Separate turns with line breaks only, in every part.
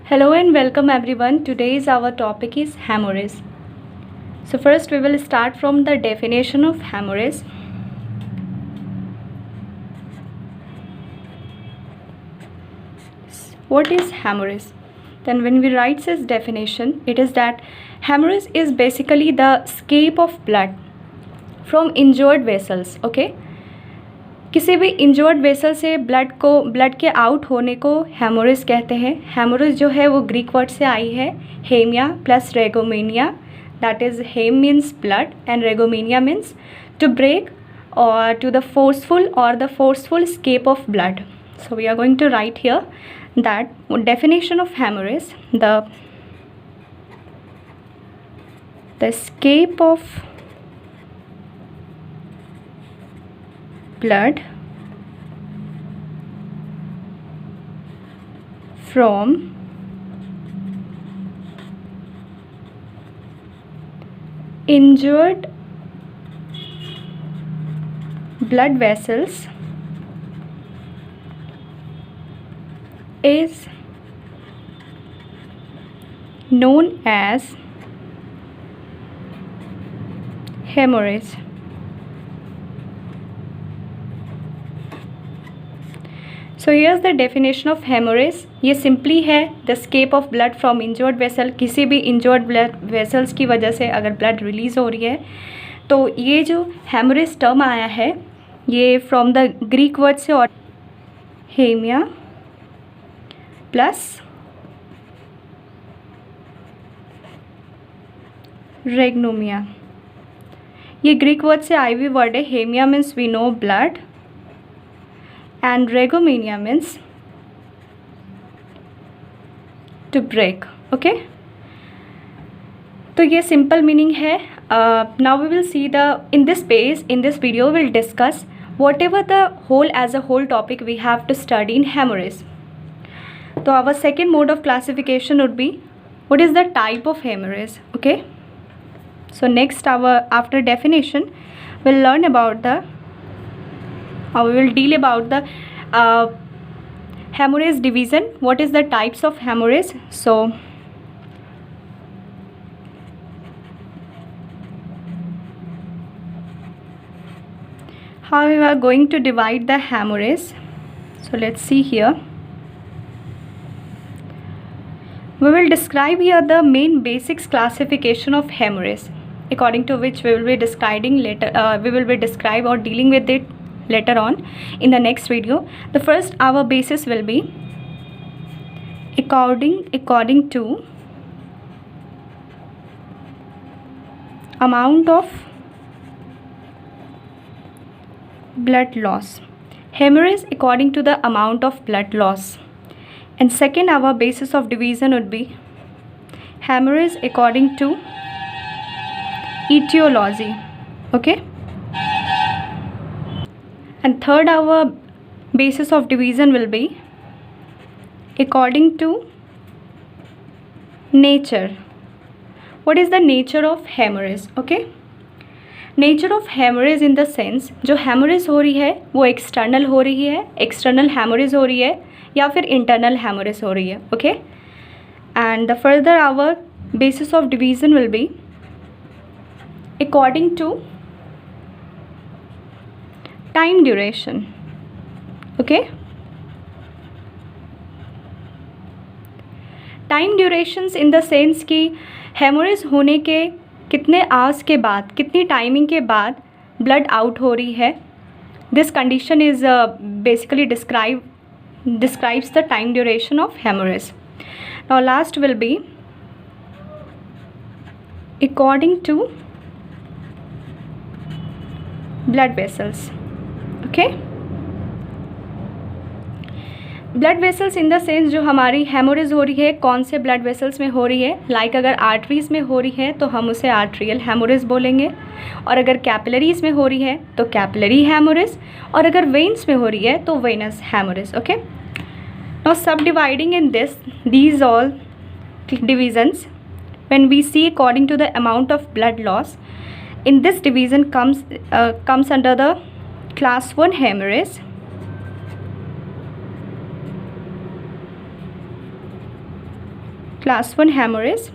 Hello and welcome everyone. Today's our topic is hemorrhage. So first we will start from the definition of hemorrhage. What is hemorrhage? Then when we write this definition, it is that hemorrhage is basically the escape of blood from injured vessels. Okay, किसी भी injured vessel से blood के out होने को haemorrhage कहते हैं. Haemorrhage जो है वो ग्रीक वर्ड से आई है, haemia plus regomenia. That is haem means blood and regomenia means to break or to the forceful escape of blood. So we are going to write here that definition of haemorrhage, the escape of blood from injured blood vessels is known as hemorrhage. So here's the definition of haemorrhage. ये simply है the escape of blood from injured vessel. किसी भी injured blood vessels की वजह से अगर blood release हो रही है तो ये जो हेमोरेज टर्म आया है ये फ्रॉम द ग्रीक वर्ड से और हेमिया प्लस रेगनोमिया. ये ग्रीक वर्ड से आई हुई वर्ड है. Haemia means we know blood and regomenia means to break. Okay, तो ये simple meaning है. Now we will see in this video we will discuss whatever the whole as a whole topic we have to study in hemorrhage. So our second mode of classification would be what is the type of hemorrhage. Okay, so next after definition we'll learn about we will deal about the hemorrhage division. What is the types of hemorrhage? So how we are going to divide the hemorrhage? So let's see here. We will describe here the main basics classification of hemorrhage, according to which we will be describing later. We will be describe or dealing with it later on in the next video. The first our basis will be according to amount of blood loss. Hemorrhage according to the amount of blood loss. And second our basis of division would be hemorrhage according to etiology. Okay, and third our basis of division will be according to nature. What is the nature of hemorrhage? Okay, nature of hemorrhage in the sense जो hemorrhage हो रही है वो external हो रही है, external hemorrhage हो रही है या फिर internal hemorrhage हो रही है. Okay, and the further our basis of division will be according to time duration. Okay, time durations in the sense कि हेमोरेज होने के कितने आवर्स के बाद, कितनी टाइमिंग के बाद ब्लड आउट हो रही है. This condition is basically describes the time duration of hemorrhage. Now last will be according to blood vessels. Okay, blood vessels in the sense जो हमारी हेमोरेज हो रही है कौन से ब्लड वेसल्स में हो रही है. लाइक अगर आर्टरीज में हो रही है तो हम उसे आर्ट्रियल हेमोरेज बोलेंगे, और अगर कैपिलरीज में हो रही है तो कैपिलरी हेमोरेज, और अगर वेन्स में हो रही है तो वेनस हेमोरेज. ओके, नाउ सब dividing in these all divisions, when we see according to the amount of blood loss, in this division comes under the class 1 hemorrhage, class 1 hemorrhage.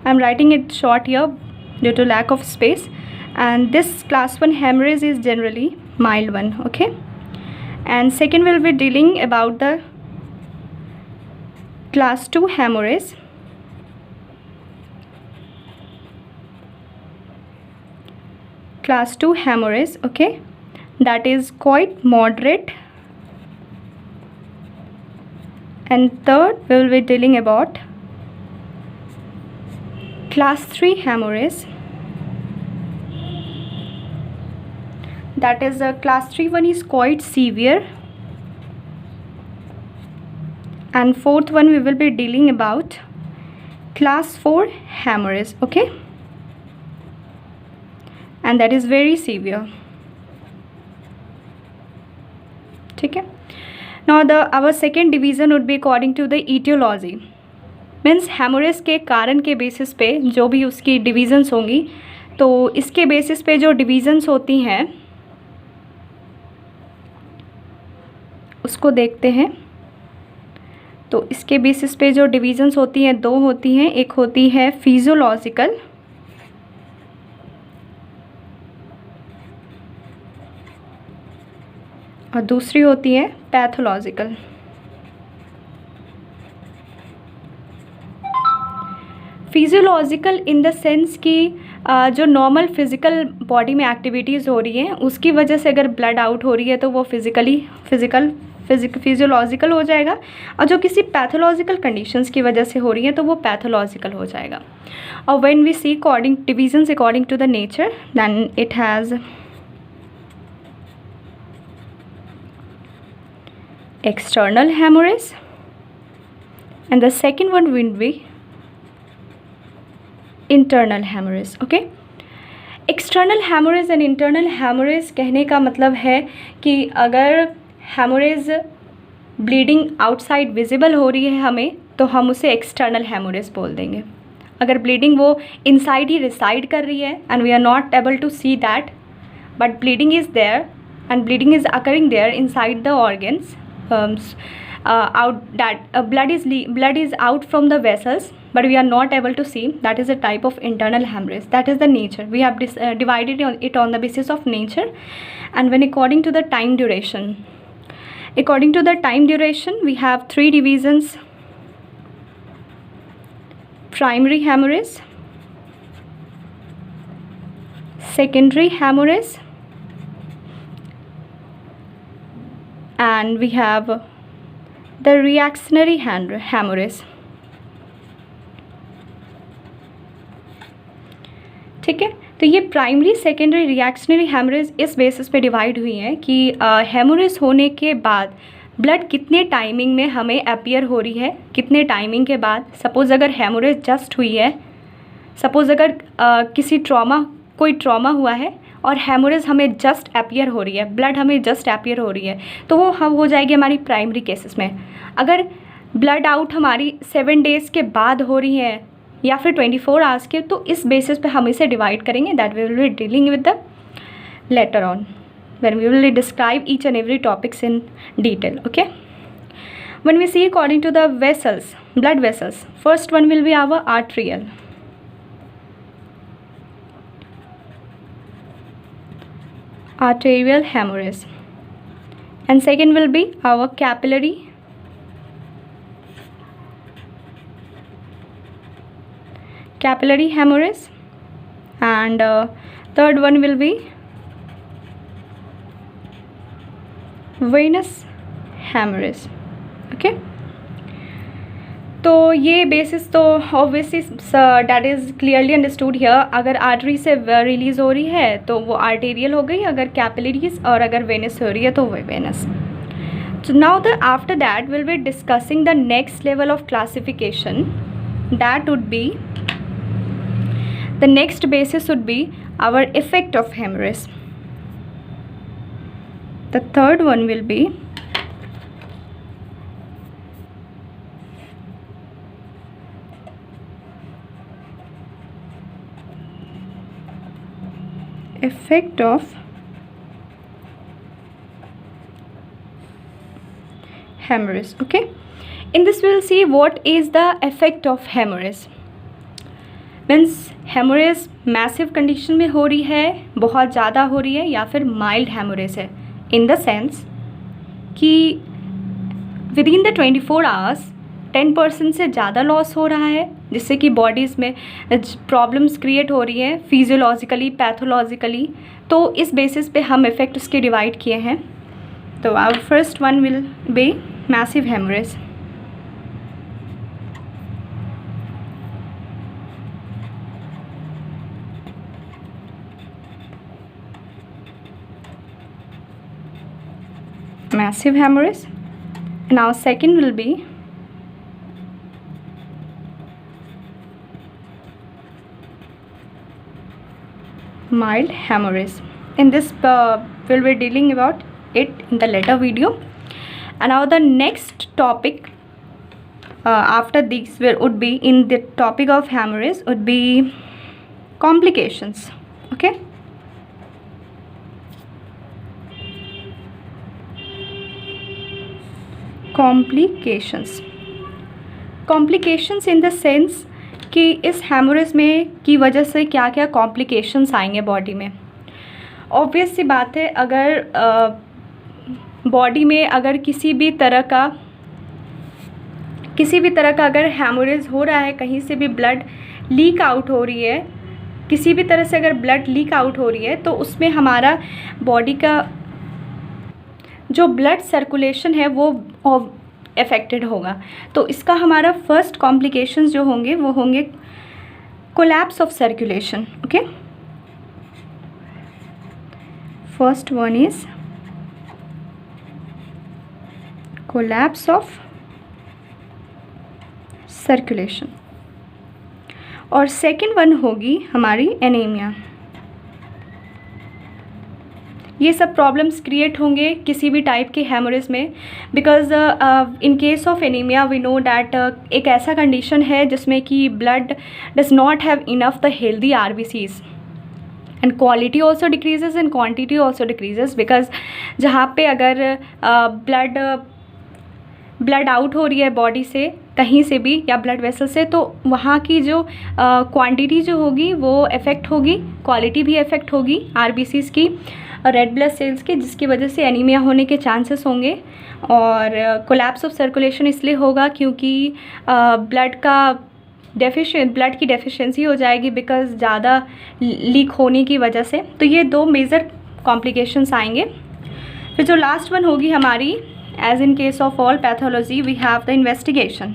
I'm writing it short here due to lack of space, and this class 1 hemorrhage is generally mild one. Okay, and second we'll be dealing about the class 2 hemorrhage. Class 2 hemorrhage, okay, that is quite moderate. And third we will be dealing about class 3 hemorrhage. That is class 3 one is quite severe. And fourth one we will be dealing about class 4 hemorrhage, okay, and that is very severe. Okay, now our second division would be according to the etiology, means haemorrhage के कारण के basis पे जो भी उसकी divisions होंगी, तो इसके बेसिस पे जो डिविजन्स होती हैं उसको देखते हैं। तो इसके बेसिस पे जो डिविजन्स होती हैं दो होती हैं, एक होती है फिजियोलॉजिकल और दूसरी होती है pathological. Physiological in the sense कि जो नॉर्मल फिज़िकल बॉडी में एक्टिविटीज़ हो रही हैं उसकी वजह से अगर ब्लड आउट हो रही है तो वो फिजियोलॉजिकल हो जाएगा, और जो किसी पैथोलॉजिकल कंडीशंस की वजह से हो रही है तो वो पैथोलॉजिकल हो जाएगा। और when we see according divisions according to the nature, then it has external hemorrhage and the second one will be internal hemorrhage. Okay, external hemorrhage and internal hemorrhage कहने का मतलब है कि अगर hemorrhage bleeding outside visible हो रही है हमें तो हम उसे external hemorrhage बोल देंगे। अगर bleeding वो inside ही reside कर रही है and we are not able to see that but bleeding is there and bleeding is occurring there inside the organs, blood is out from the vessels but we are not able to see, that is a type of internal hemorrhage. That is the nature. We have divided it on the basis of nature. And when according to the time duration, we have three divisions: primary hemorrhage, secondary hemorrhage, and we have the reactionary hemorrhage. ठीक है, तो ये primary, secondary, reactionary haemorrhage इस basis पे divide हुई हैं कि haemorrhage होने के बाद ब्लड कितने टाइमिंग में हमें अपीयर हो रही है, कितने टाइमिंग के बाद। सपोज़ अगर हेमोरेज जस्ट हुई है, सपोज़ अगर कोई ट्रॉमा हुआ है और हेमोरेज हमें जस्ट अपीयर हो रही है, ब्लड हमें जस्ट अपीयर हो रही है, तो वो हम हो जाएगी हमारी प्राइमरी केसेस में। अगर ब्लड आउट हमारी 7 डेज़ के बाद हो रही है या फिर 24 आवर्स के, तो इस बेसिस पे हम इसे डिवाइड करेंगे। That we will be dealing with the latter on when we will describe each and every topics in detail. Okay, when we see according to the vessels, blood vessels, first one will be our arterial hemorrhage, and second will be our capillary hemorrhage, and third one will be venous hemorrhage. Okay, तो ये basis तो obviously that is clearly understood here. अगर artery से release हो रही है तो वो आर्टेरियल हो गई, अगर कैपिलरीज और अगर वेनस हो रही है तो वो Venus. So now after that we'll be discussing the next level of classification. That would be, the next basis would be our effect of hemorrhage. The third one will be effect of hemorrhage. Okay, In this we will see what is the effect of hemorrhage. Means haemorrhage massive condition में हो रही है, बहुत ज़्यादा हो रही है, या फिर माइल्ड हेमोरेज है, इन द सेंस कि विद इन द 24 आवर्स 10% से ज़्यादा लॉस हो रहा है, जिससे कि बॉडीज़ में प्रॉब्लम्स क्रिएट हो रही है फिजियोलॉजिकली, पैथोलॉजिकली. तो इस बेसिस पे हम इफ़ेक्ट उसके डिवाइड किए हैं. तो our first one will be massive haemorrhage. Massive hemorrhage. Now second will be mild hemorrhage. In this we'll be dealing about it in the later video. And now the next topic after this would be, in the topic of hemorrhage, would be complications. Okay. Complications in the sense कि इस haemorrhage में की वजह से क्या क्या complications आएंगे body में. ऑब्वियस सी बात है, अगर बॉडी में अगर किसी भी तरह का अगर हेमोरेज हो रहा है, कहीं से भी ब्लड लीक आउट हो रही है, किसी भी तरह से अगर ब्लड लीक आउट हो रही है, तो उसमें हमारा बॉडी का जो ब्लड सर्कुलेशन है वो अफेक्टेड होगा. तो इसका हमारा फर्स्ट कॉम्प्लिकेशंस जो होंगे वो होंगे collapse of circulation. Okay, first one is collapse of circulation और सेकंड वन होगी हमारी एनीमिया. ये सब प्रॉब्लम्स क्रिएट होंगे किसी भी टाइप के हेमोरेज में, because in case of anaemia we know that एक ऐसा कंडीशन है जिसमें कि blood does not have enough the healthy RBCs and quality also decreases and quantity also decreases. Because जहाँ पे अगर ब्लड आउट हो रही है बॉडी से कहीं से भी या ब्लड वेसल से, तो वहाँ की जो क्वांटिटी जो होगी वो अफेक्ट होगी, क्वालिटी भी अफेक्ट होगी RBCs की, रेड ब्लड सेल्स के, जिसकी वजह से एनीमिया होने के चांसेस होंगे. और कोलैप्स ऑफ सर्कुलेशन इसलिए होगा क्योंकि ब्लड की डेफिशिएंसी हो जाएगी बिकॉज ज़्यादा लीक होने की वजह से. तो ये दो मेजर कॉम्प्लिकेशंस आएंगे. फिर जो लास्ट वन होगी हमारी, as in case of all pathology we have the investigation.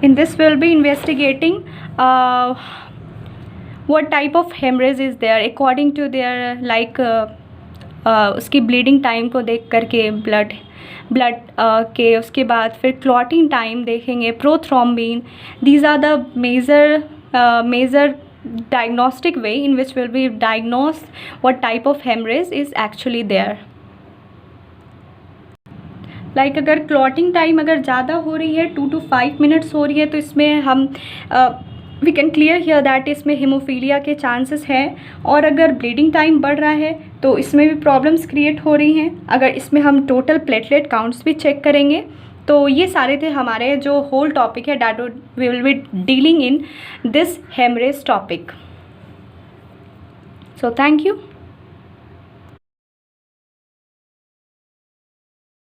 In this we'll be investigating what type of hemorrhage is there according to their like उसकी ब्लीडिंग टाइम को देख करके blood के, उसके बाद फिर क्लॉटिंग टाइम देखेंगे, prothrombin. These are the major diagnostic way in which will be diagnose what type of hemorrhage is actually there. Like अगर क्लॉटिंग टाइम अगर ज़्यादा हो रही है 2 to 5 मिनट्स हो रही है, तो इसमें हम we can clear here that इसमें हीमोफीलिया के चांसेस हैं. और अगर ब्लीडिंग टाइम बढ़ रहा है तो इसमें भी प्रॉब्लम्स क्रिएट हो रही हैं. अगर इसमें हम टोटल प्लेटलेट काउंट्स भी चेक करेंगे. तो ये सारे थे हमारे जो होल टॉपिक है that we will be dealing in this haemorrhage topic. So thank you.